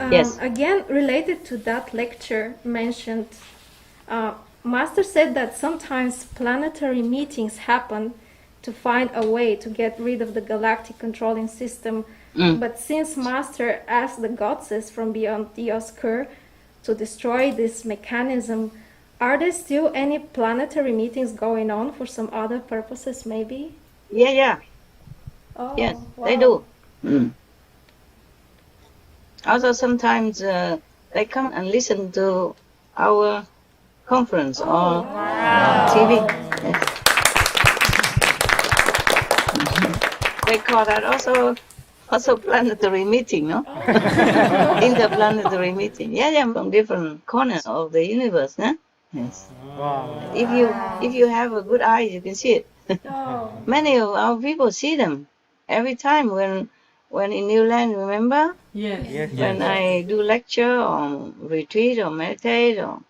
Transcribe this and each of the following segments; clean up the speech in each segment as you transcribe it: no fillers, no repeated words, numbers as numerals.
Yes. Again, related to that lecture mentioned, Master said that sometimes planetary meetings happen to find a way to get rid of the galactic controlling system. But since Master asked the goddesses from beyond THØİ to destroy this mechanism, are there still any planetary meetings going on for some other purposes, maybe? Yeah. Oh, Yes, wow. they do. Also, sometimes they come and listen to our conference or TV. Yes. They call that also planetary meeting, no? Interplanetary meeting. Yeah, from different corners of the universe, no? Yes. Wow. If you have a good eye, you can see it. Many of our people see them every time when in New Land, remember? Yes. When I do lecture or retreat or meditate, or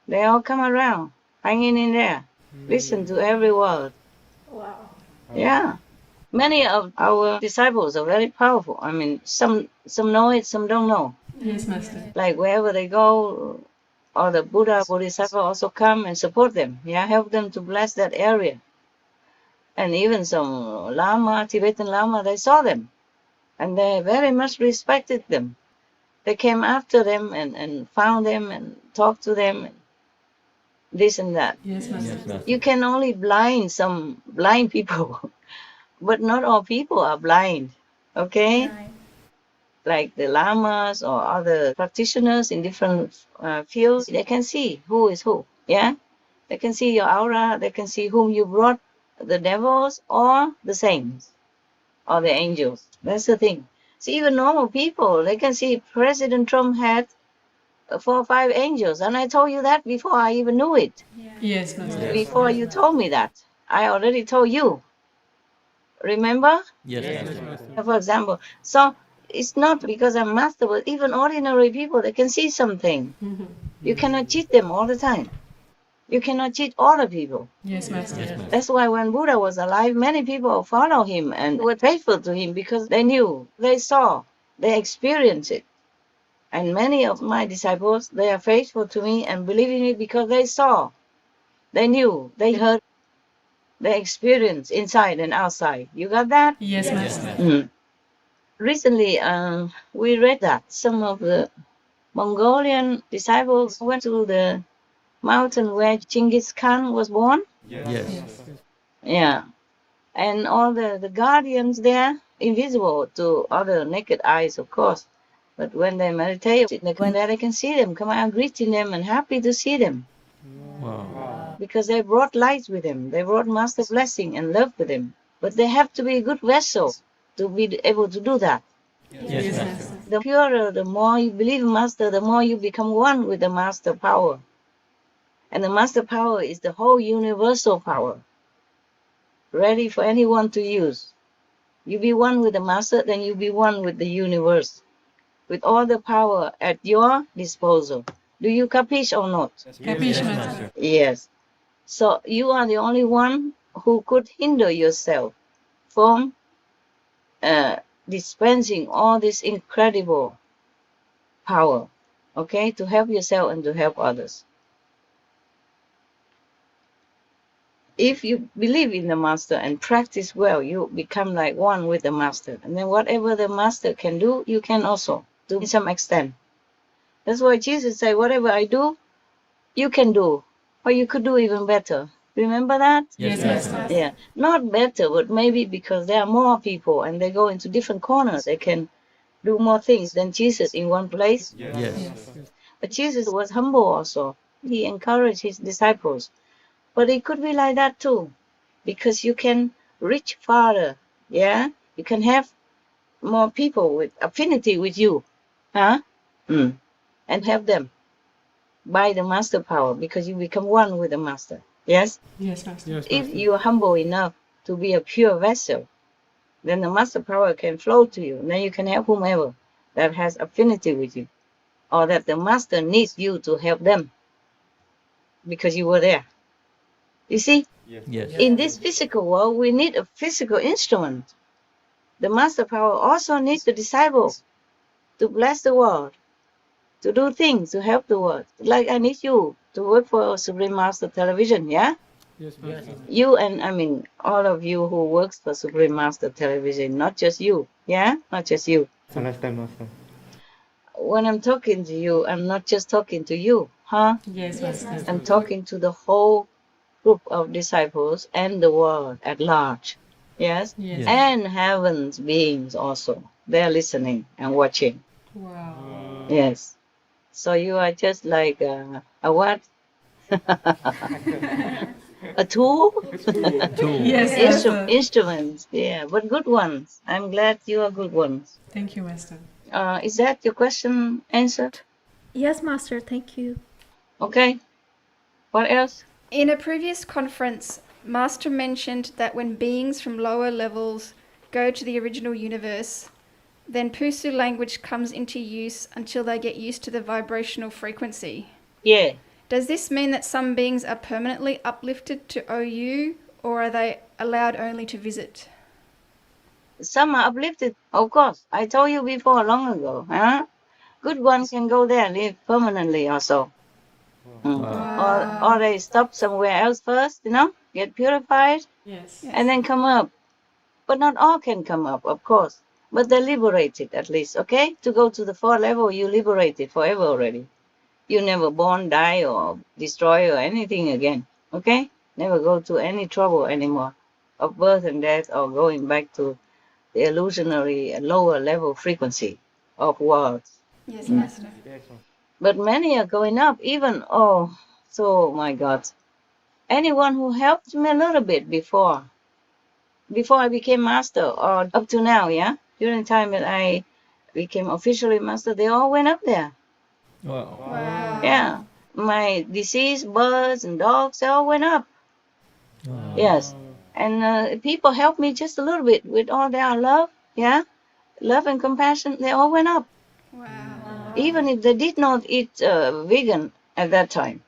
they all come around, hanging in there, listen to every word. Wow. Yeah. Many of our disciples are very powerful. I mean, some know it, some don't know. Yes, Master. Like wherever they go, or the Buddha, Bodhisattva also come and support them. Yeah, help them to bless that area. And even some Lama, Tibetan Lama, they saw them. And they very much respected them. They came after them and found them and talked to them, and this and that. Yes, Master. You can only blind some blind people, but not all people are blind, okay? Right. Like the lamas or other practitioners in different fields, they can see who is who, yeah? They can see your aura, they can see whom you brought, the devils or the saints or the angels. That's the thing. See, even normal people, they can see President Trump had 4 or 5 angels, and I told you that before I even knew it. Yes, Master. Before you told me that, I already told you. Remember? Yes. For example, so it's not because I'm master, but even ordinary people, they can see something. You cannot cheat them all the time. You cannot cheat all the people. Yes, Master. That's why when Buddha was alive, many people followed him and were faithful to him because they knew, they saw, they experienced it. And many of my disciples, they are faithful to me and believe in me because they saw, they knew, they heard, they experienced inside and outside. You got that? Yes, Master. Recently, we read that some of the Mongolian disciples went to the mountain where Genghis Khan was born. Yes. Yeah. And all the guardians there, invisible to other naked eyes, of course. But when they meditate, when they can see them, come out greeting them and happy to see them. Wow. Because they brought light with them. They brought master blessing and love with them. But they have to be a good vessel to be able to do that. Yes, Master. The purer, the more you believe in master, the more you become one with the master power. And the master power is the whole universal power, ready for anyone to use. You be one with the master, then you be one with the universe, with all the power at your disposal. Do you capiche or not? Capiche, Master. Yes. So you are the only one who could hinder yourself from dispensing all this incredible power, okay, to help yourself and to help others. If you believe in the master and practice well, you become like one with the master. And then whatever the master can do, you can also do to some extent. That's why Jesus said, whatever I do, you can do, or you could do even better. Remember that? Yes, Master. Yeah, not better, but maybe because there are more people and they go into different corners, they can do more things than Jesus in one place. Yes. But Jesus was humble also. He encouraged his disciples. But it could be like that too, because you can reach farther, yeah? You can have more people with affinity with you, huh? And help them by the master power, because you become one with the master, yes? Yes, Master. If you are humble enough to be a pure vessel, then the master power can flow to you. Then you can help whomever that has affinity with you, or that the master needs you to help them because you were there. You see, Yes. in this physical world, we need a physical instrument. The master power also needs the disciple to bless the world, to do things to help the world. Like I need you to work for Supreme Master Television, yeah? Yes, Master. You and I mean all of you who works for Supreme Master Television, not just you, yeah? Not just you. Understand, Master. When I'm talking to you, I'm not just talking to you, huh? Yes, Master. I'm talking to the whole group of disciples and the world at large. Yes? Yes. And heaven's beings also. They're listening and watching. Wow. Yes. So you are just like a what? A tool? Yes, Instruments, yeah, but good ones. I'm glad you are good ones. Thank you, Master. Is that your question answered? Yes, Master, thank you. Okay. What else? In a previous conference, Master mentioned that when beings from lower levels go to the original universe, then Pusu language comes into use until they get used to the vibrational frequency. Yeah. Does this mean that some beings are permanently uplifted to OU, or are they allowed only to visit? Some are uplifted, of course. I told you before long ago. Huh? Good ones can go there and live permanently also. Or they stop somewhere else first, get purified, Yes. and then come up. But not all can come up, of course. But they're liberated at least, okay? To go to the 4th level, you liberated forever already. You never born, die, or destroy, or anything again, okay? Never go to any trouble anymore of birth and death or going back to the illusionary lower level frequency of worlds. Yes, Master. Yes, Master. But many are going up, even, so my God. Anyone who helped me a little bit before I became master, or up to now, yeah? During the time that I became officially master, they all went up there. Wow. Wow. Yeah. My deceased birds and dogs, they all went up. Wow. Yes. And people helped me just a little bit with all their love, yeah? Love and compassion, they all went up. Wow. Even if they did not eat vegan at that time.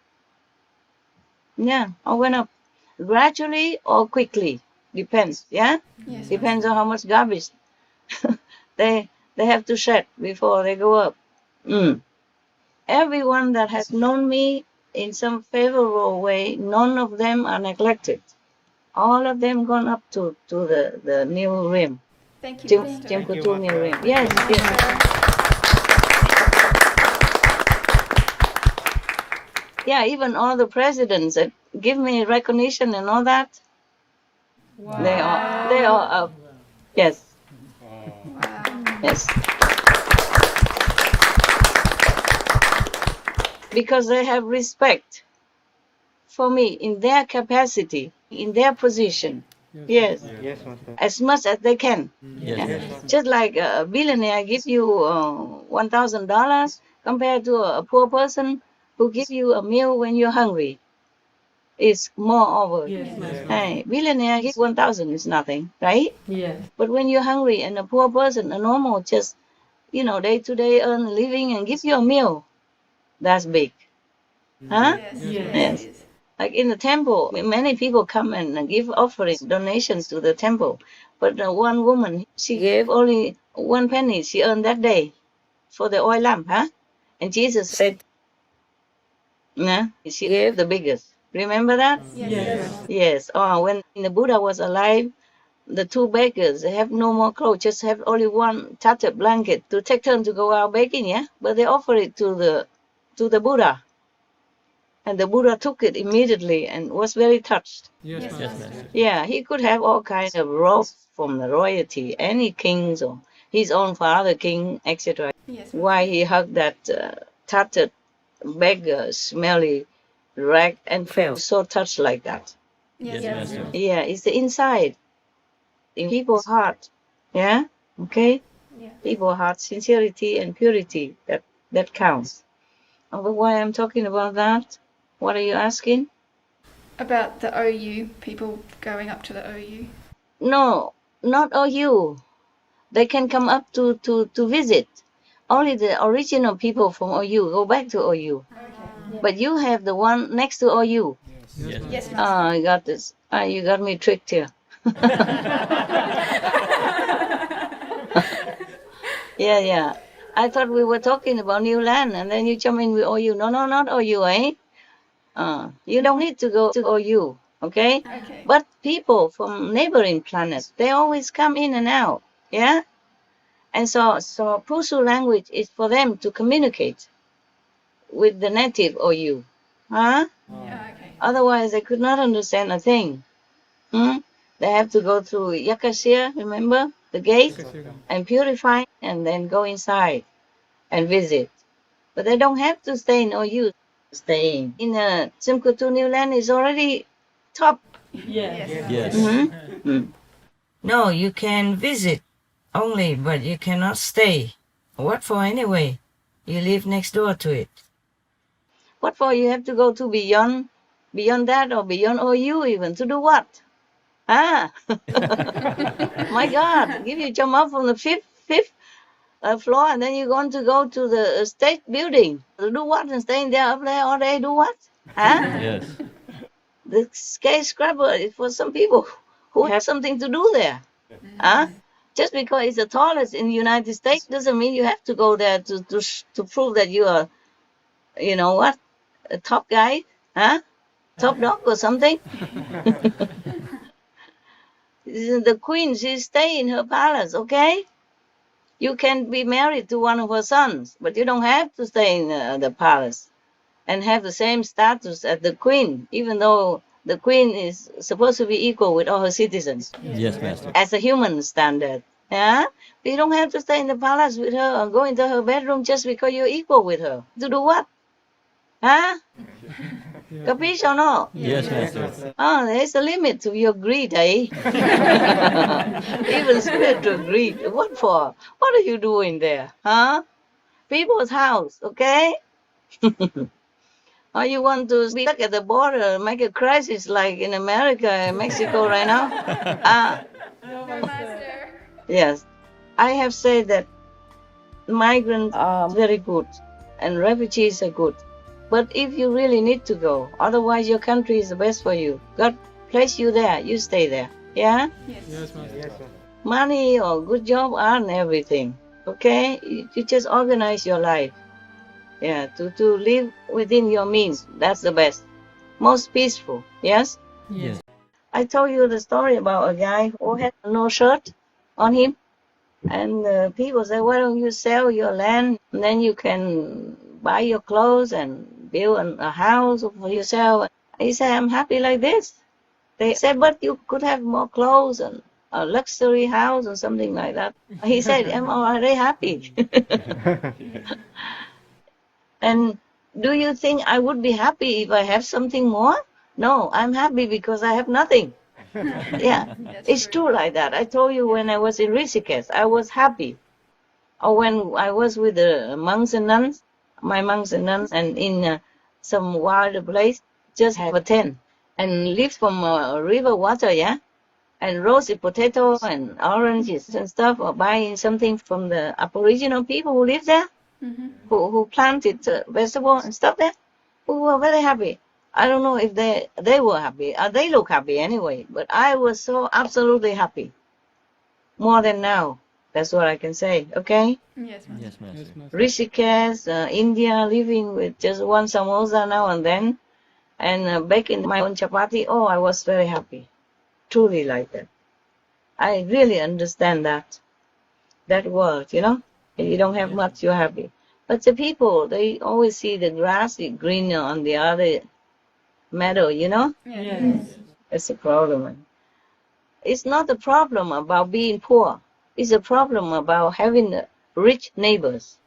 Yeah, all went up. Gradually or quickly. Depends, yeah? Yes. Depends on how much garbage they have to shed before they go up. Everyone that has known me in some favorable way, none of them are neglected. All of them gone up to the new rim. Thank you, Jim Master. Thank you, Kutu new Master. rim. Yes, yes. Yeah, even all the presidents that give me recognition and all that, Wow. they are up. Yes, Wow. yes. Because they have respect for me in their capacity, in their position. Yes, Yes, Master. as much as they can. Yes. Yes. Just like a billionaire gives you $1,000 compared to a poor person who gives you a meal when you're hungry. It's more over. Yes, Master. Hey, billionaire gives 1,000 is nothing, right? Yes. But when you're hungry and a poor person, a normal, just day-to-day earn a living and gives you a meal, that's big. Huh? Yes. Yes. Like in the temple, many people come and give offerings, donations to the temple. But one woman, she gave only 1 penny she earned that day for the oil lamp, huh? And Jesus said, nah, she gave the biggest. Remember that? Yes. Yes. Oh, when the Buddha was alive, the 2 beggars, they have no more clothes, just have only one tattered blanket to take turn to go out begging, yeah? But they offer it to the Buddha. And the Buddha took it immediately and was very touched. Yes, Yes, Master. Master. Yeah, he could have all kinds of robes from the royalty, any kings or his own father, king, etc. Yes. Why he hugged that tattered beggar, smelly rag and felt so touched like that. Yes, Yes. Master. Yeah, it's the inside, in people's heart. Yeah, okay? Yeah. People's heart, sincerity and purity, that counts. But why I'm talking about that? What are you asking? About the OU, people going up to the OU. No, not OU. They can come up to visit. Only the original people from OU go back to OU. But you have the one next to OU. Yes. Yes, Master. I got this. You got me tricked here. Yeah. I thought we were talking about new land, and then you jump in with OU. No, not OU, eh? You don't need to go to OU, okay? Okay. But people from neighboring planets, they always come in and out, yeah? And so Pusu language is for them to communicate with the native OU, huh? Yeah, okay. Otherwise, they could not understand a thing. They have to go through Yakashia, remember? The gate, and purify, and then go inside and visit. But they don't have to stay in OU. Staying in Simkutu New Land is already top. Yes. No, you can visit only, but you cannot stay. What for anyway? You live next door to it. What for you have to go to beyond that or beyond OU even to do what? Ah, my God! If you jump up from the fifth floor and then you're going to go to the state building to do what and staying there up there all day do what? Huh? Yes. The skyscraper is for some people who have something to do there. Huh? Just because it's the tallest in the United States doesn't mean you have to go there to prove that you are, you know what, a top guy, huh? Top dog or something. The queen, she stay in her palace, okay? You can be married to one of her sons, but you don't have to stay in the palace and have the same status as the queen, even though the queen is supposed to be equal with all her citizens. Yes, Master. As a human standard. Yeah? But you don't have to stay in the palace with her or go into her bedroom just because you're equal with her. To do what? Huh? Capiche or no? Yes, Master. Oh, there's a limit to your greed, eh? Even spiritual greed. What for? What are you doing there? Huh? People's house, okay? Or you want to be stuck at the border, make a crisis like in America and Mexico right now? No, Master. Yes. I have said that migrants are very good and refugees are good. But if you really need to go, otherwise your country is the best for you. God place you there, you stay there. Yeah? Yes. Money or good job aren't everything. Okay? You just organize your life. Yeah, to live within your means. That's the best. Most peaceful. Yes? Yes. I told you the story about a guy who had no shirt on him. And people say, why don't you sell your land? And then you can buy your clothes and build a house for yourself. He said, I'm happy like this. They said, but you could have more clothes and a luxury house or something like that. He said, I'm already happy. And do you think I would be happy if I have something more? No, I'm happy because I have nothing. Yeah, it's true like that. I told you when I was in Rishikesh, I was happy. Or when I was with the monks and nuns, my monks and nuns, and in some wild place, just have a tent and live from river water, yeah? And roasted potato and oranges and stuff, or buying something from the Aboriginal people who live there, who planted vegetables and stuff there, who were very happy. I don't know if they were happy. They look happy anyway, but I was so absolutely happy. More than now. That's what I can say, okay? Yes, Master. Yes, Master. Rishikesh, India, living with just one samosa now and then, and baking my own chapati. Oh, I was very happy. Truly like that. I really understand that word, you know? If you don't have much, you're happy. But the people, they always see the grass is greener on the other meadow, you know? Yes. That's a problem. It's not a problem about being poor. It's a problem about having rich neighbors.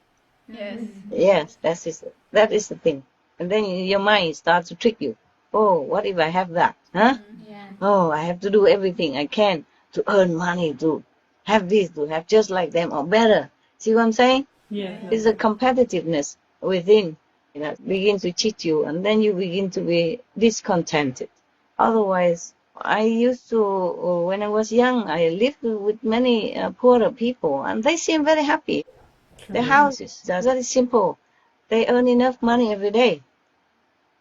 Yes. Yes, that is the thing. And then your mind starts to trick you. Oh, what if I have that? Huh? Yeah. Oh, I have to do everything I can to earn money, to have this, to have just like them or better. See what I'm saying? Yes. It's a competitiveness within that begins to cheat you, and then you begin to be discontented. Otherwise, I used to, when I was young, I lived with many poorer people, and they seem very happy. Their houses are very simple. They earn enough money every day.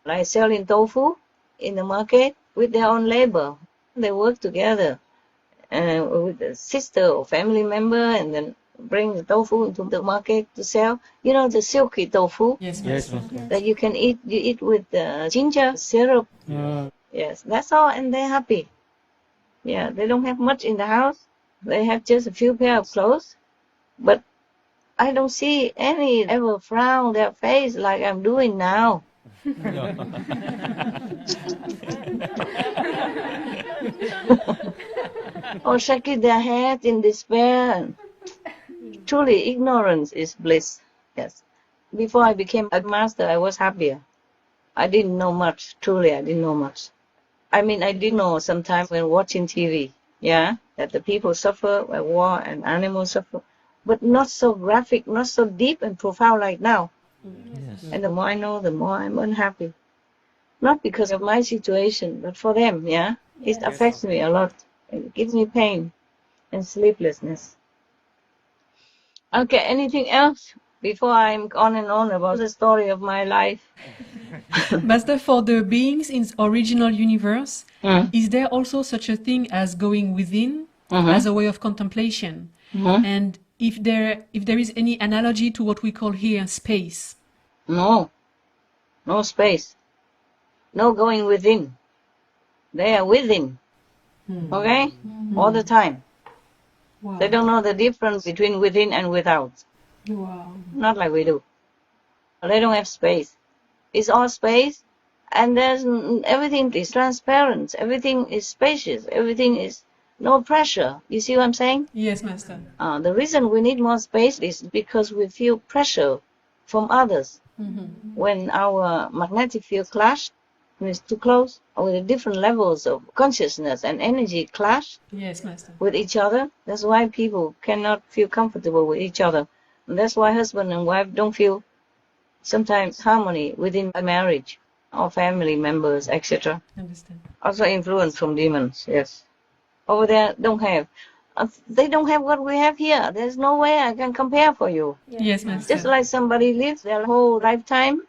Like selling tofu in the market with their own labor. They work together with a sister or family member, and then bring the tofu into the market to sell. You know the silky tofu Yes, Yes, Master. Master. that you can eat. You eat with ginger syrup. Yes, that's all, and they're happy. Yeah, they don't have much in the house. They have just a few pair of clothes, but I don't see any ever frown their face like I'm doing now. Or shaking their head in despair. Truly, ignorance is bliss. Yes. Before I became a master, I was happier. I didn't know much. Truly, I didn't know much. I mean, I did know sometimes when watching TV, yeah, that the people suffer by war and animals suffer, but not so graphic, not so deep and profound like now. Yes. And the more I know, the more I'm unhappy. Not because of my situation, but for them, yeah? It affects me a lot. It gives me pain and sleeplessness. Okay, anything else before I'm on and on about the story of my life? Master, for the beings in original universe, Mm. is there also such a thing as going within Mhm. as a way of contemplation? Mhm. And if there is any analogy to what we call here space? No. No space. No going within. They are within. Okay? All the time. Wow. They don't know the difference between within and without. Wow. Not like we do. They don't have space. It's all space, and everything is transparent. Everything is spacious. Everything is no pressure. You see what I'm saying? Yes, Master. The reason we need more space is because we feel pressure from others. When our magnetic field clash, when it's too close, or with the different levels of consciousness and energy clash Yes, Master. with each other, that's why people cannot feel comfortable with each other. And that's why husband and wife don't feel sometimes harmony within a marriage or family members, etc. Understand. Also influence from demons, yes. Over there, don't have. They don't have what we have here. There's no way I can compare for you. Yes, Master. Just like somebody lives their whole lifetime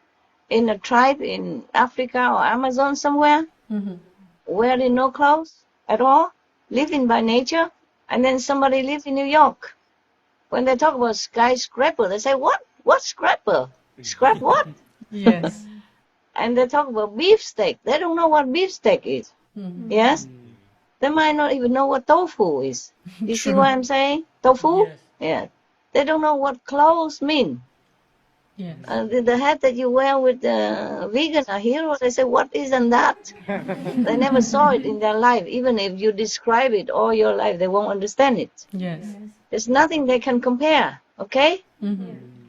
in a tribe in Africa or Amazon somewhere, wearing no clothes at all, living by nature, and then somebody lives in New York. When they talk about skyscraper, they say, what? What scraper? Scrap what? Yes. And they talk about beefsteak. They don't know what beefsteak is. Yes? They might not even know what tofu is. You see what I'm saying? Tofu? Yeah. They don't know what clothes mean. Yes. The hat that you wear with the vegan are heroes. They say, what isn't that? They never saw it in their life. Even if you describe it all your life, they won't understand it. Yes. There's nothing they can compare, okay?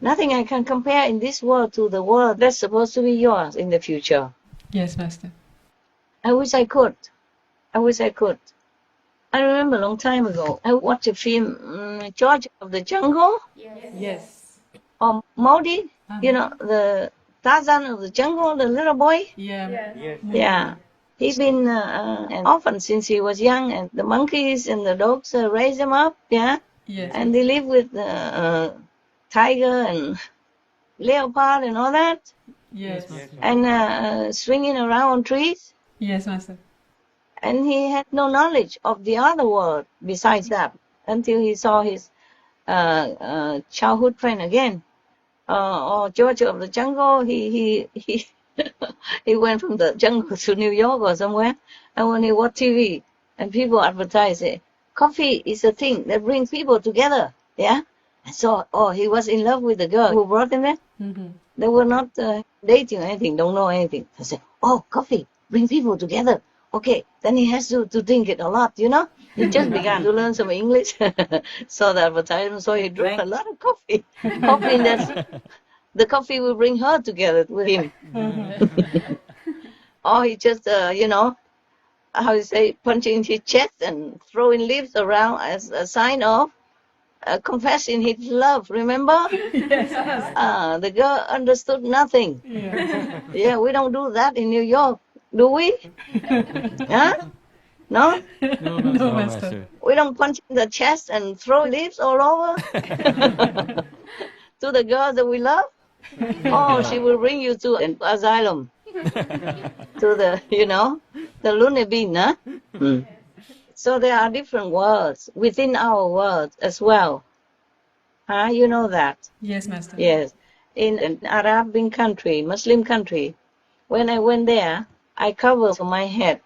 Nothing I can compare in this world to the world that's supposed to be yours in the future. Yes, Master. I wish I could. I wish I could. I remember a long time ago, I watched a film, George of the Jungle, Yes. or Maudie, you know, the Tarzan of the jungle, the little boy. Yeah. Yeah. He's been an orphan since he was young, and the monkeys and the dogs raised him up, yeah? Yes. And they live with tiger and leopard and all that, Yes, Master. and swinging around on trees. Yes, Master. And he had no knowledge of the other world besides that until he saw his childhood friend again. Or George of the Jungle, he he went from the jungle to New York or somewhere, and when he watched TV and people advertise it, coffee is a thing that brings people together, yeah? And so, he was in love with the girl who brought him there. They were not dating or anything, don't know anything. I said, coffee, bring people together. Okay, then he has to drink it a lot, you know? He just began to learn some English, saw the advertisement, so he drank a lot of coffee. Hoping that the coffee will bring her together with him. Or he just, you know, how you say, punching his chest and throwing leaves around as a sign of confessing his love, remember? The girl understood nothing. Yeah, we don't do that in New York, do we? Huh? No? No, Master. We don't punch in the chest and throw leaves all over to the girl that we love? She will bring you to an asylum. To the, you know, the loony bin, huh? So there are different worlds within our world as well. Huh? You know that. Yes, Master. Yes. In an Arabian country, Muslim country, when I went there, I covered my head.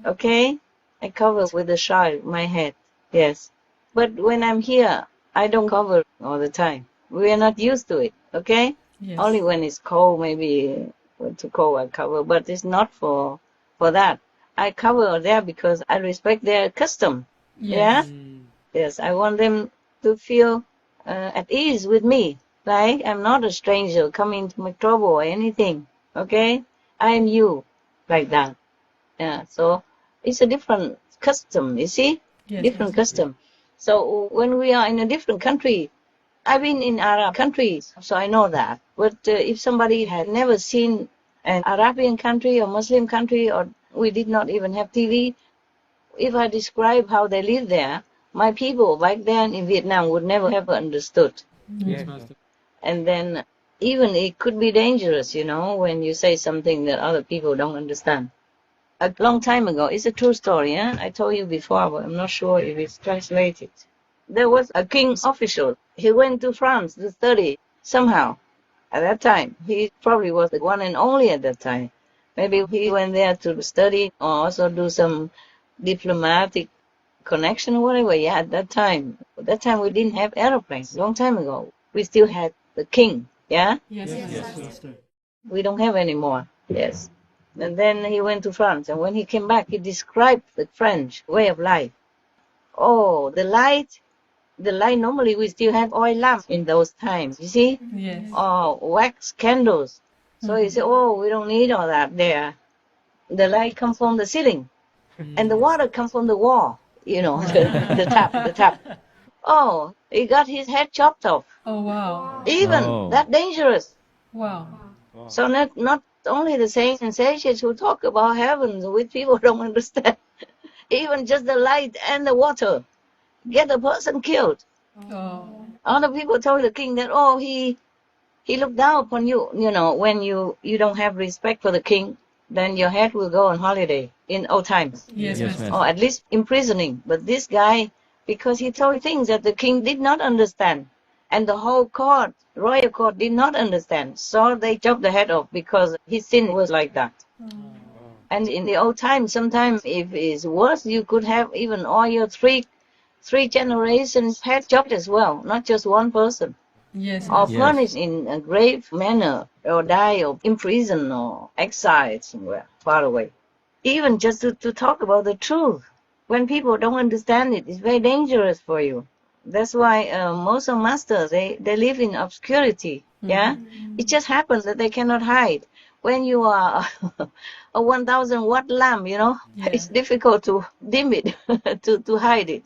Okay? I cover with a shawl my head. Yes. But when I'm here, I don't cover all the time. We are not used to it. Okay? Yes. Only when it's cold, maybe when too cold I cover. But it's not for that. I cover there because I respect their custom. Yes. Yeah? Yes. I want them to feel at ease with me. Like I'm not a stranger coming to make trouble or anything. Okay? I am you. Like that. Yeah. So it's a different custom, you see? Yes, Different Master. custom. So when we are in a different country, I've been in Arab countries, so I know that. But if somebody had never seen an Arabian country or Muslim country, or we did not even have TV, if I describe how they live there, my people back then in Vietnam would never have understood. Yes, Master. And then even it could be dangerous, you know, when you say something that other people don't understand. A long time ago, it's a true story, eh? I told you before, but I'm not sure if it's translated. There was a king's official. He went to France to study somehow. At that time, he probably was the one and only at that time. Maybe he went there to study or also do some diplomatic connection or whatever. Yeah, at that time we didn't have aeroplanes. Long time ago, we still had the king. Yeah, Yes, Yes, Master. we don't have anymore. Yes. And then he went to France, and when he came back, he described the French way of life. Oh, the light, normally we still have oil lamp in those times, you see? Yes. Or wax candles. So he said, oh, we don't need all that there. The light comes from the ceiling, and the water comes from the wall, you know, the tap. Oh, he got his head chopped off. Oh, wow. Even Oh. that dangerous. Wow. So not only the saints and sages who talk about heaven, which people don't understand. Even just the light and the water get a person killed. Oh. Other people told the king that, oh, he looked down upon you. You know, when you don't have respect for the king, then your head will go on holiday in old times. Yes, Yes, Master. Master. Or at least imprisoning. But this guy, because he told things that the king did not understand, and the whole court, royal court, did not understand. So they chopped the head off because his sin was like that. And in the old times, sometimes if it's worse, you could have even all your three generations head chopped as well, not just one person. Yes, Or Master. Yes. punished in a grave manner, or die or in prison or exiled somewhere far away. Even just to talk about the truth. When people don't understand it, it's very dangerous for you. That's why most of masters, they live in obscurity. Yeah? It just happens that they cannot hide. When you are a 1,000 watt lamp, you know, Yeah. it's difficult to dim it, to hide it.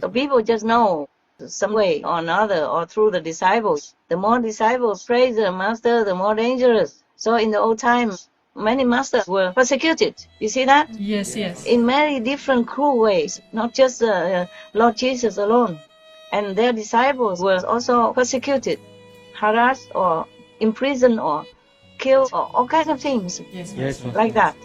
So people just know some way or another, or through the disciples. The more disciples praise the master, the more dangerous. So in the old times, many masters were persecuted. You see that? Yes, yes. In many different cruel ways, not just Lord Jesus alone. And their disciples were also persecuted, harassed, or imprisoned, or killed, or all kinds of things Yes, Yes, Master. Master. like that.